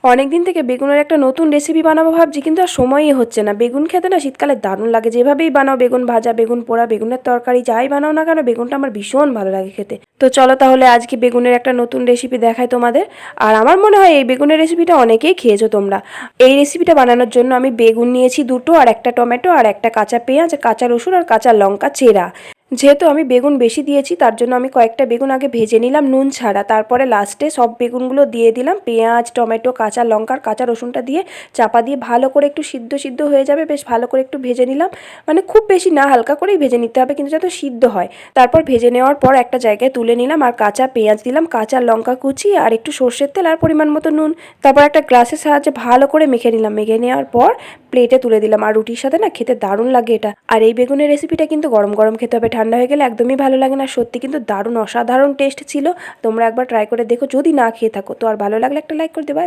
অনেকদিন থেকে বেগুনের একটা নতুন রেসিপি বানাবো ভাবছি, কিন্তু আর সময়ই হচ্ছে না। বেগুন খেতে না শীতকালে দারুণ লাগে, যেভাবেই বানাও, বেগুন ভাজা, বেগুন পোড়া, বেগুনের তরকারি, যাই বানাও না কেন, বেগুনটা আমার ভীষণ ভালো লাগে খেতে। তো চলো তাহলে আজকে বেগুনের একটা নতুন রেসিপি দেখাই তোমাদের। আর আমার মনে হয় এই বেগুনের রেসিপিটা অনেকেই খেয়েছো তোমরা। এই রেসিপিটা বানানোর জন্য আমি বেগুন নিয়েছি দুটো, আর একটা টমেটো, আর একটা কাঁচা পেঁয়াজ, কাঁচা রসুন, আর কাঁচা লঙ্কা চেরা। যেহেতু আমি বেগুন বেশি দিয়েছি তার জন্য আমি কয়েকটা বেগুন আগে ভেজে নিলাম নুন ছাড়া, তারপরে লাস্টে সব বেগুনগুলো দিয়ে দিলাম, পেঁয়াজ, টমেটো, কাঁচা লঙ্কার কাঁচা রসুনটা দিয়ে চাপা দিয়ে ভালো করে একটু সিদ্ধ সিদ্ধ হয়ে যাবে, বেশ ভালো করে একটু ভেজে নিলাম। মানে খুব বেশি না, হালকা করেই ভেজে নিতে হবে, কিন্তু যাতে সিদ্ধ হয়। তারপর ভেজে নেওয়ার পর একটা জায়গায় তুলে নিলাম, আর কাঁচা পেঁয়াজ দিলাম, কাঁচা লঙ্কা কুচি, আর একটু সর্ষের তেল, আর পরিমাণ মতো নুন। তারপর একটা গ্লাসের সাহায্যে ভালো করে মেখে নিলাম, মেখে নেওয়ার পর প্লেটে তুলে দিলাম। আর রুটির সাথে না খেতে দারুণ লাগে এটা। আর এই বেগুনের রেসিপিটা কিন্তু গরম গরম খেতে হবে, ঠান্ডা হয়ে গেলে একদমই ভালো লাগে না। সত্যি কিন্তু দারুণ অসাধারণ টেস্ট ছিল। তোমরা একবার ট্রাই করে দেখো, যদি না খেয়ে থাকো তো। আর ভালো লাগলে একটা লাইক করে দেবে।